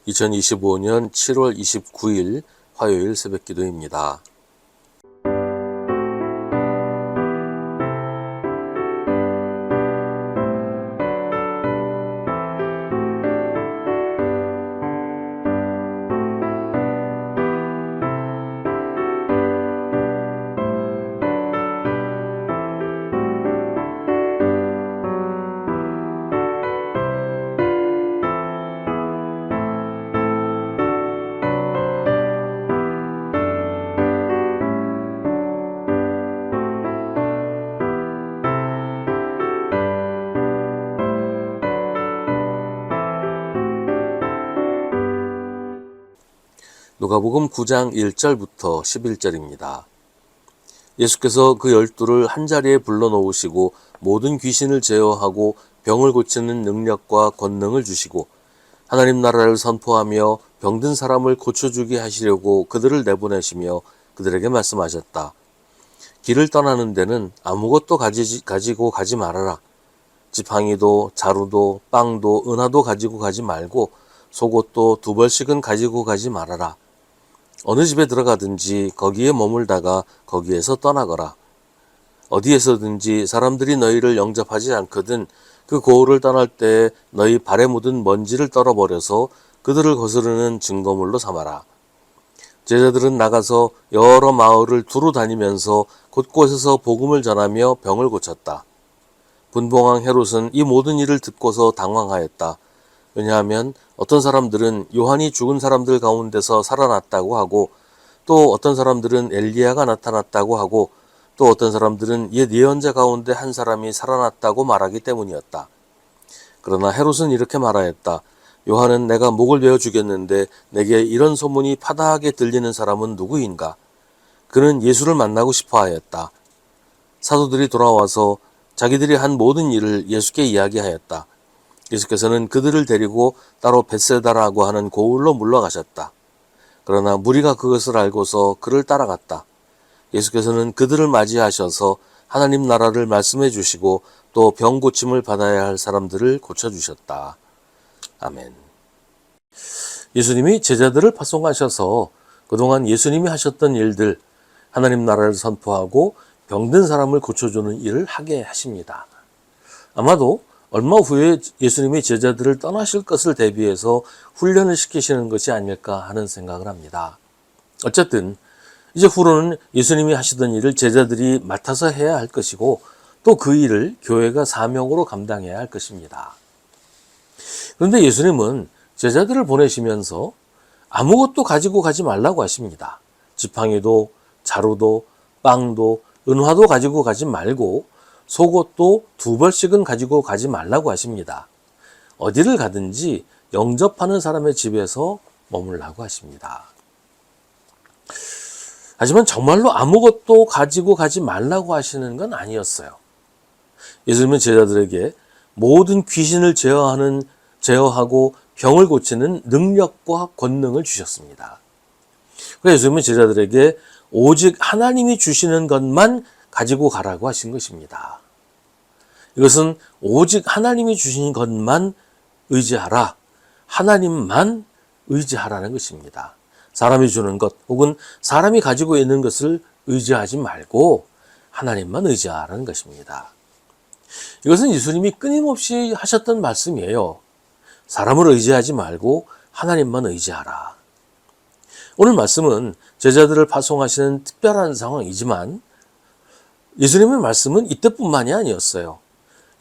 2025년 7월 29일 화요일 새벽기도입니다. 누가복음 9장 1절부터 11절입니다. 예수께서 그 12를 한자리에 불러놓으시고 모든 귀신을 제어하고 병을 고치는 능력과 권능을 주시고 하나님 나라를 선포하며 병든 사람을 고쳐주게 하시려고 그들을 내보내시며 그들에게 말씀하셨다. 길을 떠나는 데는 아무것도 가지고 가지 말아라. 지팡이도 자루도 빵도 은화도 가지고 가지 말고 속옷도 2벌씩은 가지고 가지 말아라. 어느 집에 들어가든지 거기에 머물다가 거기에서 떠나거라. 어디에서든지 사람들이 너희를 영접하지 않거든 그 고을을 떠날 때 너희 발에 묻은 먼지를 떨어버려서 그들을 거스르는 증거물로 삼아라. 제자들은 나가서 여러 마을을 두루 다니면서 곳곳에서 복음을 전하며 병을 고쳤다. 분봉왕 헤롯은 이 모든 일을 듣고서 당황하였다. 왜냐하면 어떤 사람들은 요한이 죽은 사람들 가운데서 살아났다고 하고 또 어떤 사람들은 엘리야가 나타났다고 하고 또 어떤 사람들은 옛 예언자 가운데 한 사람이 살아났다고 말하기 때문이었다. 그러나 헤롯은 이렇게 말하였다. 요한은 내가 목을 베어 죽였는데 내게 이런 소문이 파다하게 들리는 사람은 누구인가? 그는 예수를 만나고 싶어 하였다. 사도들이 돌아와서 자기들이 한 모든 일을 예수께 이야기하였다. 예수께서는 그들을 데리고 따로 벳세다라고 하는 고을로 물러가셨다. 그러나 무리가 그것을 알고서 그를 따라갔다. 예수께서는 그들을 맞이하셔서 하나님 나라를 말씀해 주시고 또 병 고침을 받아야 할 사람들을 고쳐주셨다. 아멘. 예수님이 제자들을 파송하셔서 그동안 예수님이 하셨던 일들, 하나님 나라를 선포하고 병든 사람을 고쳐주는 일을 하게 하십니다. 아마도 얼마 후에 예수님이 제자들을 떠나실 것을 대비해서 훈련을 시키시는 것이 아닐까 하는 생각을 합니다. 어쨌든 이제 후로는 예수님이 하시던 일을 제자들이 맡아서 해야 할 것이고 또 그 일을 교회가 사명으로 감당해야 할 것입니다. 그런데 예수님은 제자들을 보내시면서 아무것도 가지고 가지 말라고 하십니다. 지팡이도 자루도 빵도 은화도 가지고 가지 말고 속옷도 2벌씩은 가지고 가지 말라고 하십니다. 어디를 가든지 영접하는 사람의 집에서 머물라고 하십니다. 하지만 정말로 아무것도 가지고 가지 말라고 하시는 건 아니었어요. 예수님은 제자들에게 모든 귀신을 제어하고 병을 고치는 능력과 권능을 주셨습니다. 그래서 예수님은 제자들에게 오직 하나님이 주시는 것만 가지고 가라고 하신 것입니다. 이것은 오직 하나님이 주신 것만 의지하라. 하나님만 의지하라는 것입니다. 사람이 주는 것 혹은 사람이 가지고 있는 것을 의지하지 말고 하나님만 의지하라는 것입니다. 이것은 예수님이 끊임없이 하셨던 말씀이에요. 사람을 의지하지 말고 하나님만 의지하라. 오늘 말씀은 제자들을 파송하시는 특별한 상황이지만 예수님의 말씀은 이때뿐만이 아니었어요.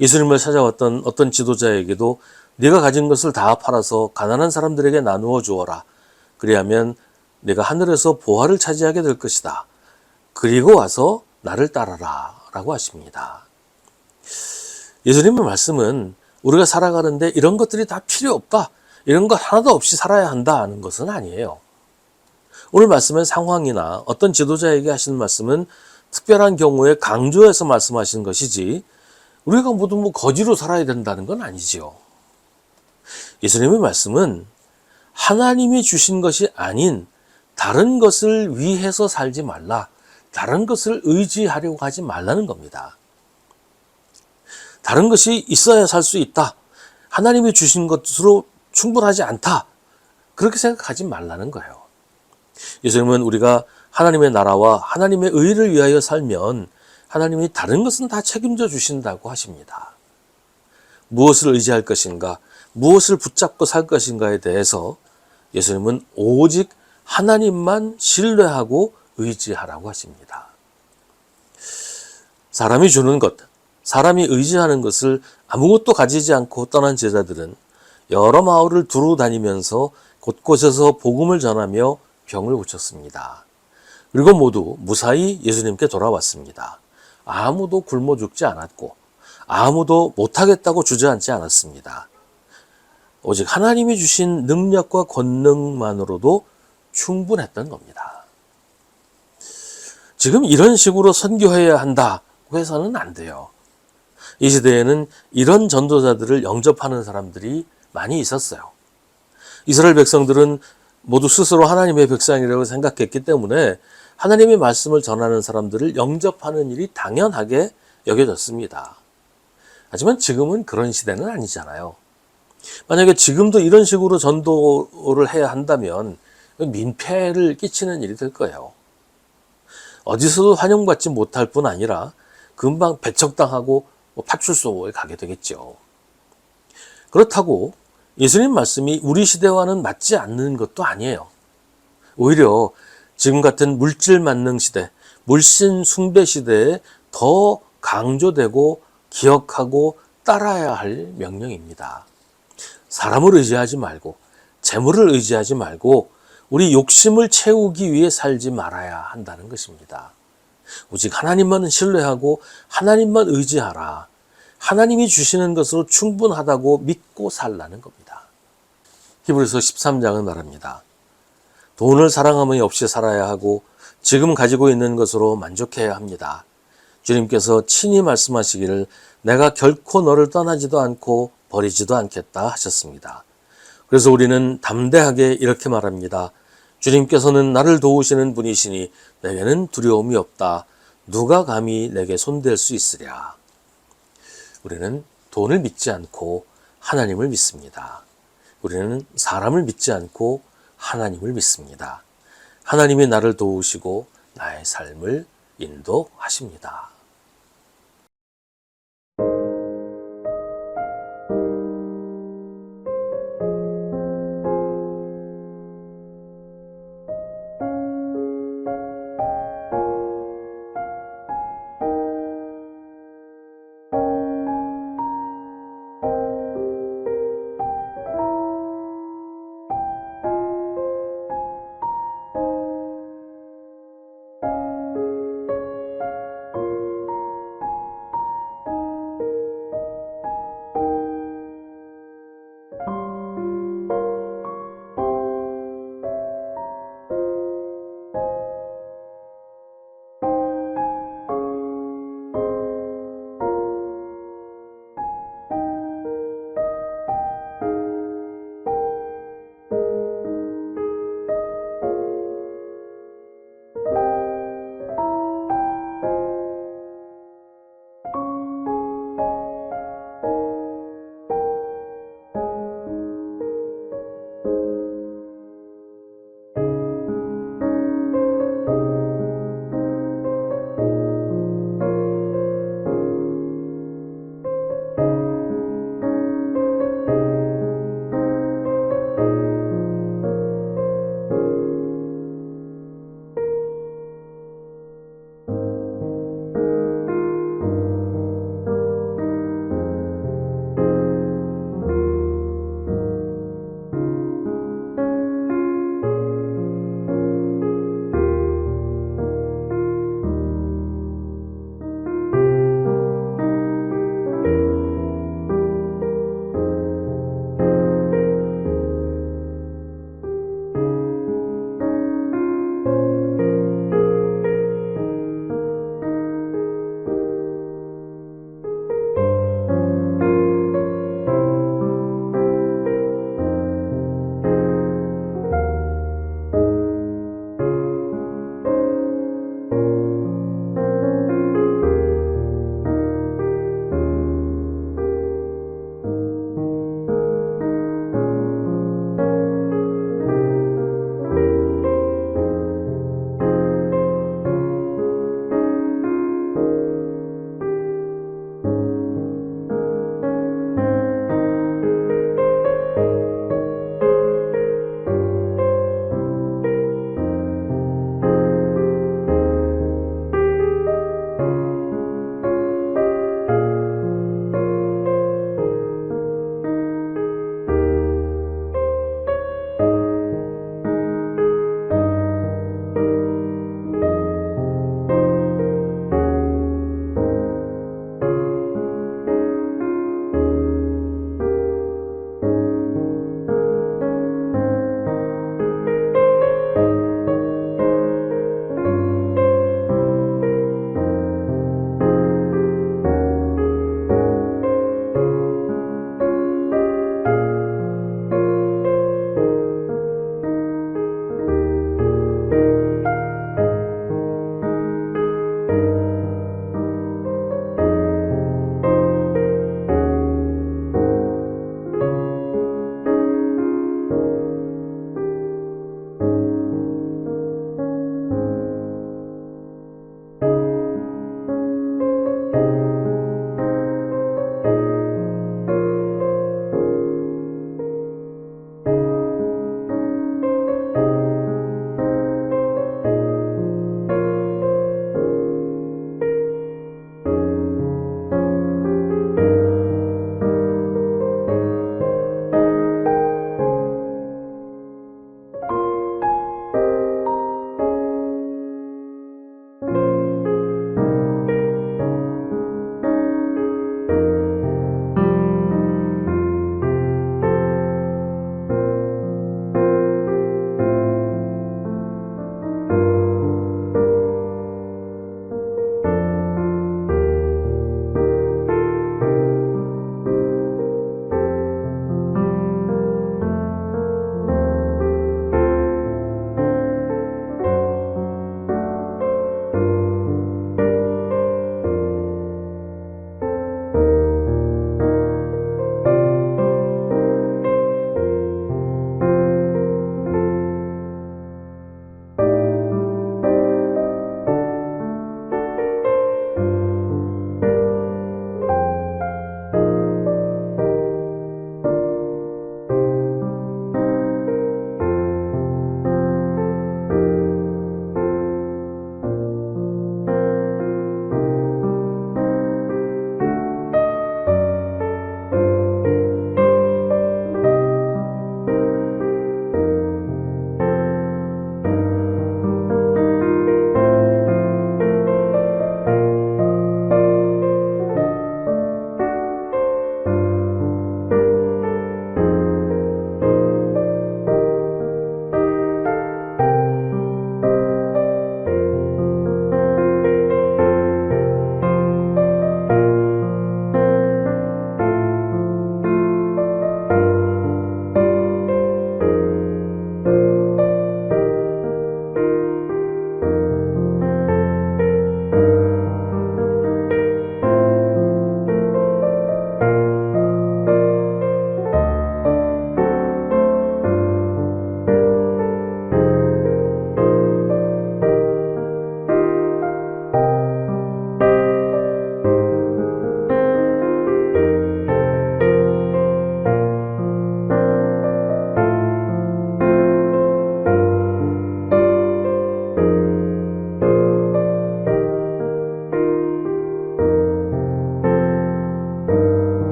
예수님을 찾아왔던 어떤 지도자에게도 네가 가진 것을 다 팔아서 가난한 사람들에게 나누어 주어라. 그리하면 네가 하늘에서 보화를 차지하게 될 것이다. 그리고 와서 나를 따라라 라고 하십니다. 예수님의 말씀은 우리가 살아가는데 이런 것들이 다 필요 없다. 이런 것 하나도 없이 살아야 한다 하는 것은 아니에요. 오늘 말씀의 상황이나 어떤 지도자에게 하시는 말씀은 특별한 경우에 강조해서 말씀하시는 것이지 우리가 모두 거지로 살아야 된다는 건 아니지요. 예수님의 말씀은 하나님이 주신 것이 아닌 다른 것을 위해서 살지 말라. 다른 것을 의지하려고 하지 말라는 겁니다. 다른 것이 있어야 살 수 있다. 하나님이 주신 것으로 충분하지 않다. 그렇게 생각하지 말라는 거예요. 예수님은 우리가 하나님의 나라와 하나님의 의를 위하여 살면 하나님이 다른 것은 다 책임져 주신다고 하십니다. 무엇을 의지할 것인가, 무엇을 붙잡고 살 것인가에 대해서 예수님은 오직 하나님만 신뢰하고 의지하라고 하십니다. 사람이 주는 것, 사람이 의지하는 것을 아무것도 가지지 않고 떠난 제자들은 여러 마을을 두루 다니면서 곳곳에서 복음을 전하며 병을 고쳤습니다. 그리고 모두 무사히 예수님께 돌아왔습니다. 아무도 굶어 죽지 않았고 아무도 못하겠다고 주저앉지 않았습니다. 오직 하나님이 주신 능력과 권능만으로도 충분했던 겁니다. 지금 이런 식으로 선교해야 한다고 해서는 안 돼요. 이 시대에는 이런 전도자들을 영접하는 사람들이 많이 있었어요. 이스라엘 백성들은 모두 스스로 하나님의 백성이라고 생각했기 때문에 하나님의 말씀을 전하는 사람들을 영접하는 일이 당연하게 여겨졌습니다. 하지만 지금은 그런 시대는 아니잖아요. 만약에 지금도 이런 식으로 전도를 해야 한다면 민폐를 끼치는 일이 될 거예요. 어디서도 환영받지 못할 뿐 아니라 금방 배척당하고 파출소에 가게 되겠죠. 그렇다고 예수님 말씀이 우리 시대와는 맞지 않는 것도 아니에요. 오히려 지금 같은 물질 만능 시대, 물신 숭배 시대에 더 강조되고 기억하고 따라야 할 명령입니다. 사람을 의지하지 말고, 재물을 의지하지 말고 우리 욕심을 채우기 위해 살지 말아야 한다는 것입니다. 오직 하나님만 신뢰하고 하나님만 의지하라. 하나님이 주시는 것으로 충분하다고 믿고 살라는 겁니다. 히브리서 13장은 말합니다. 돈을 사랑함이 없이 살아야 하고 지금 가지고 있는 것으로 만족해야 합니다. 주님께서 친히 말씀하시기를 내가 결코 너를 떠나지도 않고 버리지도 않겠다 하셨습니다. 그래서 우리는 담대하게 이렇게 말합니다. 주님께서는 나를 도우시는 분이시니 내게는 두려움이 없다. 누가 감히 내게 손댈 수 있으랴. 우리는 돈을 믿지 않고 하나님을 믿습니다. 우리는 사람을 믿지 않고 하나님을 믿습니다. 하나님이 나를 도우시고 나의 삶을 인도하십니다.